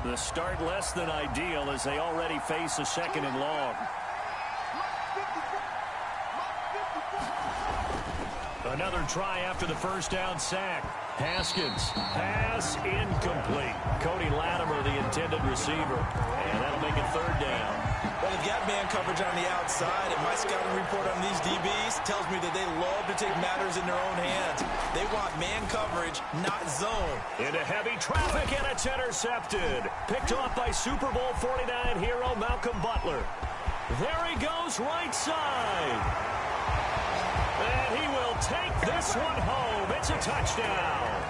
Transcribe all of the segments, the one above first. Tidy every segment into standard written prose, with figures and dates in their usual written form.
The start less than ideal as they already face a second and long. Another try after the first down sack. Haskins, pass incomplete. Cody Latimer, the intended receiver. And that'll make it third down. Well, they've got man coverage on the outside, and my scouting report on these DBs tells me that they love to take matters in their own hands. They want man coverage, not zone. Into heavy traffic, and it's intercepted. Picked off by Super Bowl 49 hero Malcolm Butler. There he goes, right side. And he will take this one home. It's a touchdown.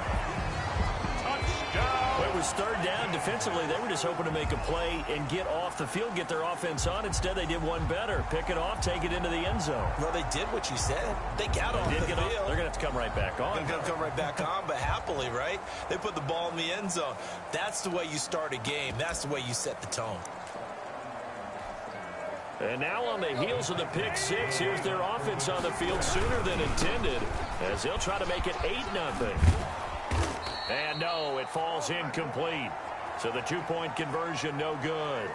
Touchdown. It was third down. Defensively, they were just hoping to make a play and get off the field, get their offense on. Instead, they did one better. Pick it off, take it into the end zone. Well, they did what you said. They got off the field. They're going to have to come right back on. They're going to come right back on, but happily, right? They put the ball in the end zone. That's the way you start a game. That's the way you set the tone. And now on the heels of the pick six, here's their offense on the field sooner than intended as they'll try to make it 8-0. And no, it falls incomplete. So the two-point conversion no good.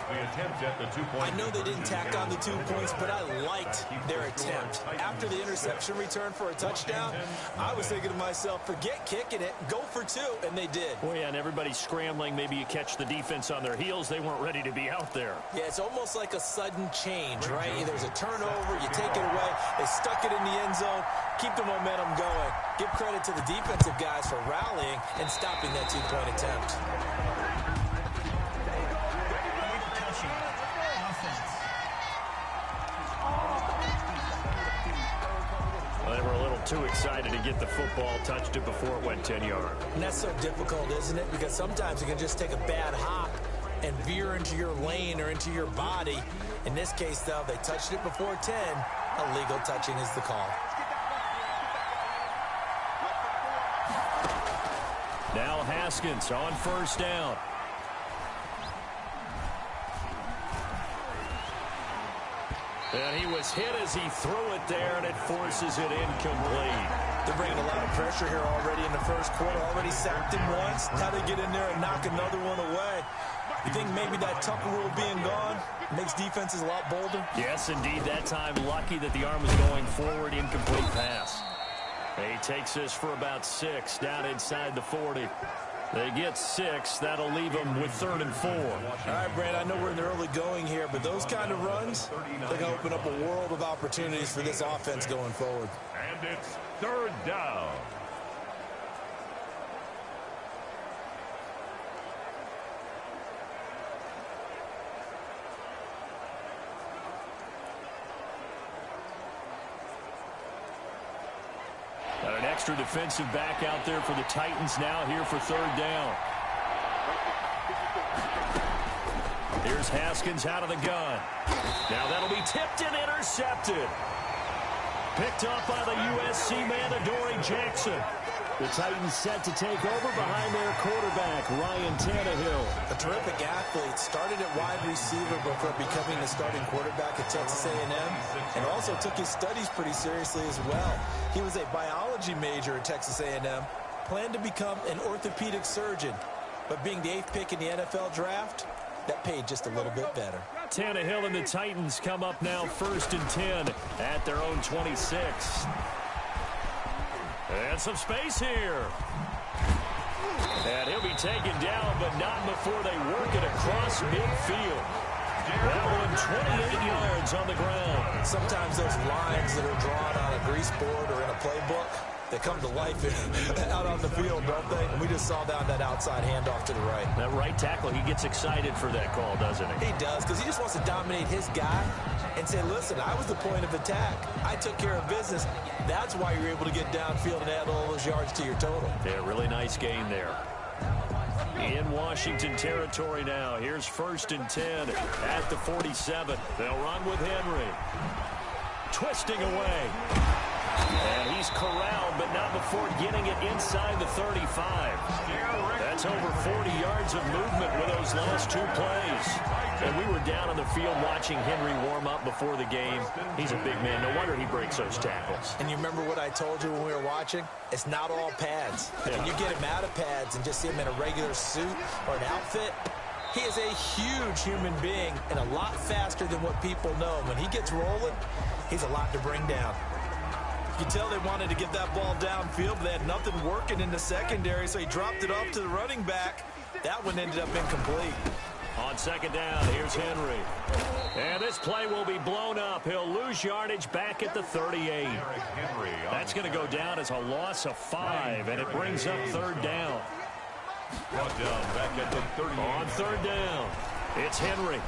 The attempt at the 2-point. I know they didn't tack on the 2 points, but I liked their attempt. After the interception return for a touchdown, I was thinking to myself, forget kicking it, go for two, and they did. Well, yeah, and everybody's scrambling. Maybe you catch the defense on their heels. They weren't ready to be out there. Yeah, it's almost like a sudden change, right? There's a turnover, you take it away, they stuck it in the end zone, keep the momentum going. Give credit to the defensive guys for rallying and stopping that 2-point attempt. Too excited to get the football, touched it before it went 10 yards. And that's so difficult, isn't it? Because sometimes you can just take a bad hop and veer into your lane or into your body. In this case, though, they touched it before 10. Illegal touching is the call. Now Haskins on first down. And he was hit as he threw it there, and it forces it incomplete. They're bringing a lot of pressure here already in the first quarter. Already sacked him once. Now they get in there and knock another one away. You think maybe that Tucker rule being gone makes defenses a lot bolder? Yes, indeed. That time, lucky that the arm was going forward. Incomplete pass. He takes this for about 6 down inside the 40. They get 6. That'll leave them with 3rd and 4. All right, Brand, I know we're in the early going here, but those kind of runs, they're going to open up a world of opportunities for this offense going forward. And it's 3rd down. Got an extra defensive back out there for the Titans now here for 3rd down. Here's Haskins out of the gun. Now that'll be tipped and intercepted. Picked up by the USC man, Adoree Jackson. The Titans set to take over behind their quarterback, Ryan Tannehill. A terrific athlete, started at wide receiver before becoming the starting quarterback at Texas A&M, and also took his studies pretty seriously as well. He was a biology major at Texas A&M, planned to become an orthopedic surgeon, but being the 8th pick in the NFL draft, that paid just a little bit better. Tannehill and the Titans come up now 1st and 10 at their own 26. And some space here. And he'll be taken down, but not before they work it across midfield. That one 28 yards on the ground. Sometimes those lines that are drawn on a grease board or in a playbook, they come to life out on the field, don't they? And we just saw down that outside handoff to the right. That right tackle, he gets excited for that call, doesn't he? He does, because he just wants to dominate his guy and say, listen, I was the point of attack. I took care of business. That's why you're able to get downfield and add all those yards to your total. Yeah, really nice gain there. In Washington territory now. Here's 1st and 10 at the 47. They'll run with Henry. Twisting away. And he's corralled, but not before getting it inside the 35. That's over 40 yards of movement with those last two plays. And we were down on the field watching Henry warm up before the game. He's a big man. No wonder he breaks those tackles. And you remember what I told you when we were watching? It's not all pads. When you get him out of pads and just see him in a regular suit or an outfit, he is a huge human being and a lot faster than what people know. When he gets rolling, he's a lot to bring down. You can tell they wanted to get that ball downfield, but they had nothing working in the secondary, so he dropped it off to the running back. That one ended up incomplete. On second down, here's Henry. And this play will be blown up. He'll lose yardage back at the 38. That's going to go down as a loss of 5, and it brings up third down. Brought down back at the 38. On third down, it's Henry.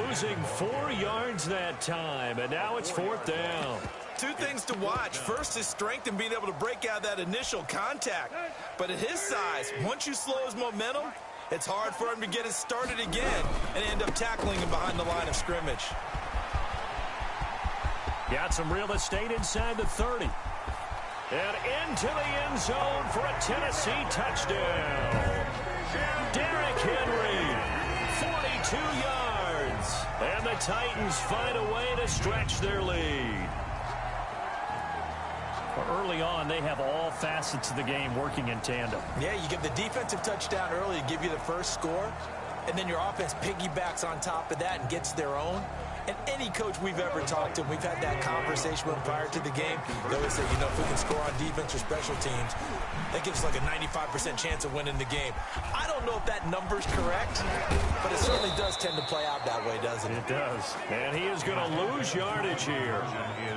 Losing 4 yards that time, and now it's fourth down. Two things to watch. First, his strength and being able to break out that initial contact. But at his size, once you slow his momentum, it's hard for him to get it started again and end up tackling him behind the line of scrimmage. Got some real estate inside the 30. And into the end zone for a Tennessee touchdown. Derrick Henry, 42 yards. And the Titans find a way to stretch their lead. Early on, they have all facets of the game working in tandem. Yeah, you get the defensive touchdown early to give you the first score, and then your offense piggybacks on top of that and gets their own. And any coach we've ever talked to, we've had that conversation with prior to the game. They always say, you know, if we can score on defense or special teams, that gives us like a 95% chance of winning the game. I don't know if that number's correct, but it certainly does tend to play out that way, doesn't it? It does. And he is going to lose yardage here.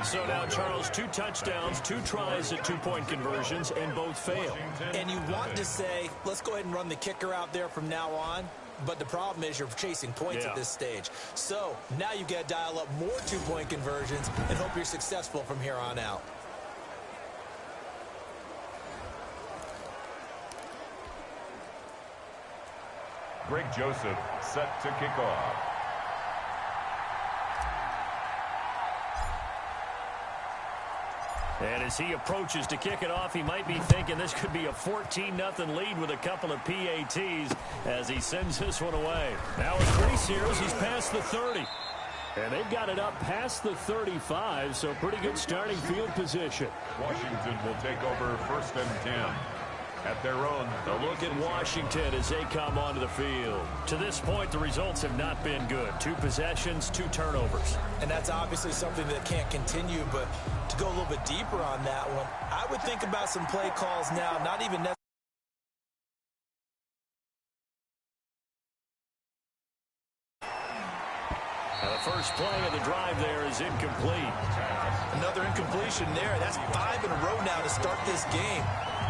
So now, Charles, 2 touchdowns, 2 tries at 2-point conversions, and both fail. And you want to say, let's go ahead and run the kicker out there from now on. But the problem is you're chasing points at this stage. So now you've got to dial up more 2-point conversions and hope you're successful from here on out. Greg Joseph set to kick off. And as he approaches to kick it off, he might be thinking this could be a 14-0 lead with a couple of PATs as he sends this one away. Now it's Reese here as he's past the 30. And they've got it up past the 35, so pretty good starting field position. Washington will take over 1st and 10. At their own. A look at Washington as they come onto the field. To this point, the results have not been good. 2 possessions, 2 turnovers. And that's obviously something that can't continue, but to go a little bit deeper on that one, I would think about some play calls now, not even necessarily. The first play of the drive there is incomplete. Another incompletion there. That's 5 in a row now to start this game.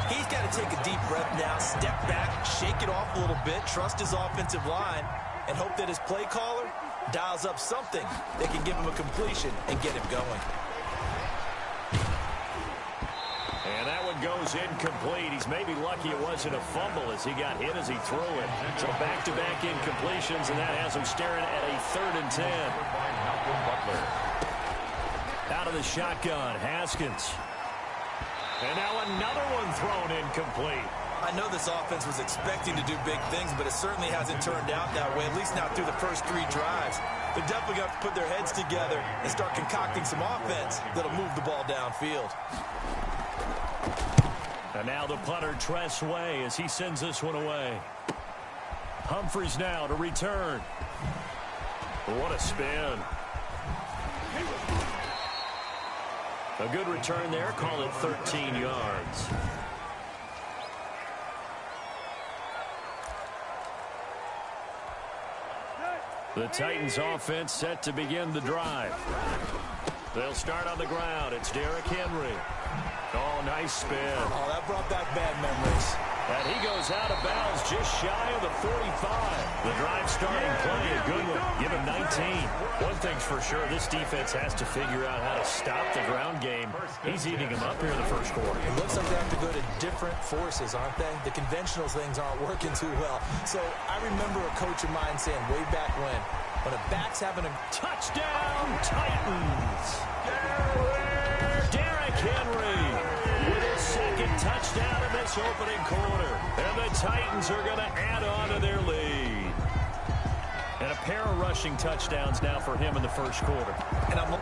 He's got to take a deep breath now, step back, shake it off a little bit, trust his offensive line, and hope that his play caller dials up something that can give him a completion and get him going. And that one goes incomplete. He's maybe lucky it wasn't a fumble as he got hit as he threw it. So back-to-back incompletions, and that has him staring at a 3rd and 10. Out of the shotgun, Haskins. And now another one thrown incomplete. I know this offense was expecting to do big things, but it certainly hasn't turned out that way, at least not through the first 3 drives. They're definitely going to have to put their heads together and start concocting some offense that'll move the ball downfield. And now the punter, Tress Way, as he sends this one away. Humphries now to return. What a spin. A good return there. Call it 13 yards. The Titans offense set to begin the drive. They'll start on the ground. It's Derrick Henry. Oh, nice spin. Oh, that brought back bad memories. And he goes out of bounds just shy of the 45. The drive starting play, a good one. Give him 19. One thing's for sure, this defense has to figure out how to stop the ground game. He's eating them up here in the first quarter. It looks like they have to go to different forces, aren't they? The conventional things aren't working too well. So I remember a coach of mine saying way back when, But if backs having a touchdown, Titans. Derrick Henry with his second touchdown in this opening quarter. And the Titans are going to add on to their lead. And a pair of rushing touchdowns now for him in the first quarter. And I'm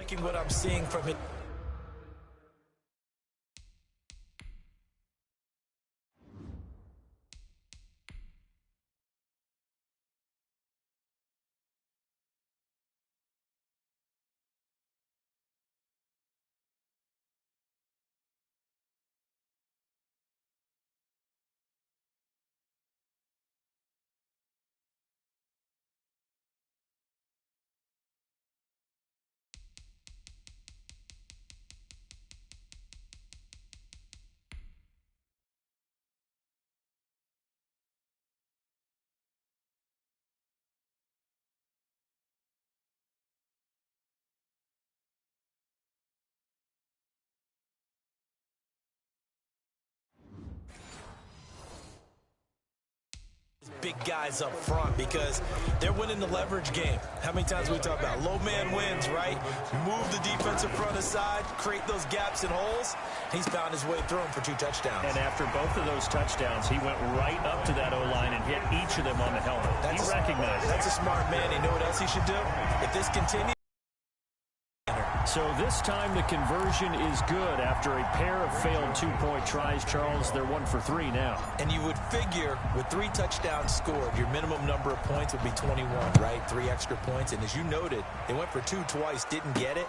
liking what I'm seeing from him. big guys up front because they're winning the leverage game. How many times we talk about low man wins, right? Move the defensive front aside, create those gaps and holes. He's found his way through them for 2 touchdowns. And after both of those touchdowns, he went right up to that O-line and hit each of them on the helmet. He recognized it. That's a smart man. You know what else he should do? If this continues. So this time the conversion is good after a pair of failed 2-point tries. Charles, they're 1 for 3 now. And you would figure with 3 touchdowns scored, your minimum number of points would be 21, right? 3 extra points. And as you noted, they went for 2 twice, didn't get it.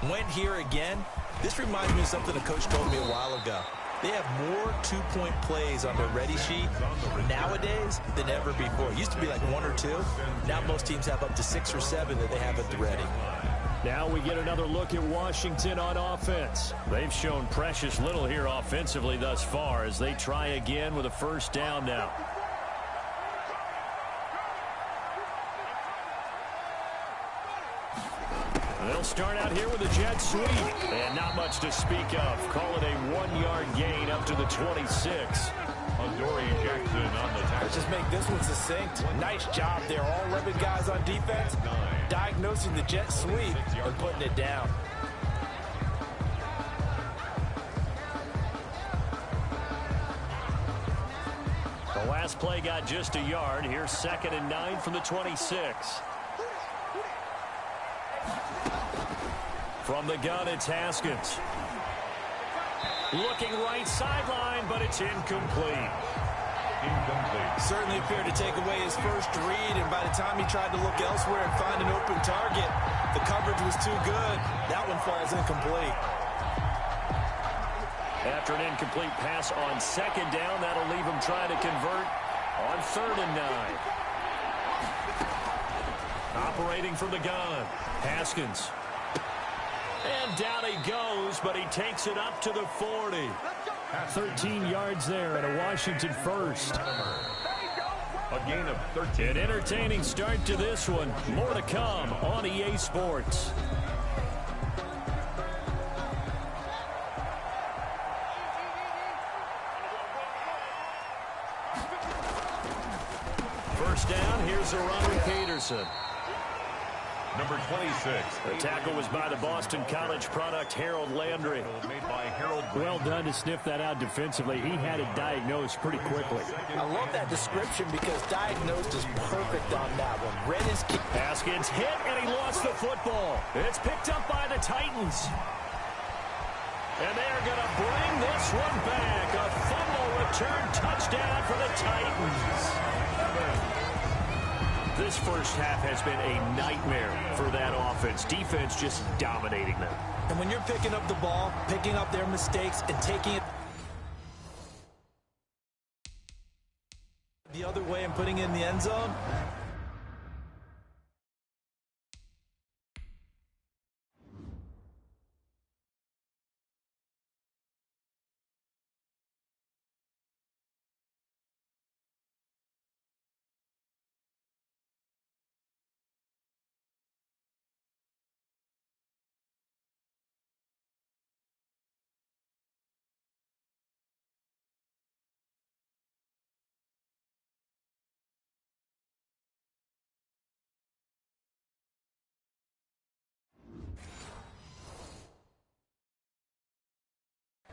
Went here again. This reminds me of something a coach told me a while ago. They have more 2-point plays on their ready sheet nowadays than ever before. It used to be like 1 or 2. Now most teams have up to 6 or 7 that they have at the ready. Now we get another look at Washington on offense. They've shown precious little here offensively thus far as they try again with a first down now. They'll start out here with a jet sweep. And not much to speak of. Call it a 1-yard gain up to the 26. Adoree Jackson on the tackle. Let's just make this one succinct. Nice job there. All 11 guys on defense diagnosing the jet sweep and putting it down. The last play got just a yard. Here's 2nd and 9 from the 26. From the gun, it's Haskins. Looking right sideline, but it's incomplete. Certainly appeared to take away his first read, and by the time he tried to look elsewhere and find an open target, the coverage was too good. That one falls incomplete. After an incomplete pass on 2nd down, that'll leave him trying to convert on 3rd and 9. Operating from the gun, Haskins. And down he goes, but he takes it up to the 40. 13 yards there and a Washington first. A gain of 13. An entertaining start to this one. More to come on EA Sports. First down, here's Aaron Peterson. Number 26. The tackle was by the Boston College product, Harold Landry. Made by Harold. Well done to sniff that out defensively. He had it diagnosed pretty quickly. I love that description because diagnosed is perfect on that one. Read his key. Haskins hit, and he lost the football. It's picked up by the Titans. And they're going to bring this one back. A fumble return touchdown for the Titans. This first half has been a nightmare for that offense. Defense just dominating them. And when you're picking up the ball, picking up their mistakes, and taking it the other way and putting it in the end zone,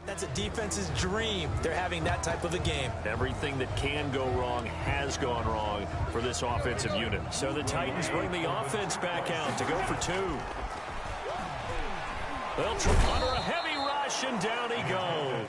that's a defense's dream. They're having that type of a game. Everything that can go wrong has gone wrong for this offensive unit. So the Titans bring the offense back out to go for 2. They'll try under a heavy rush, and down he goes.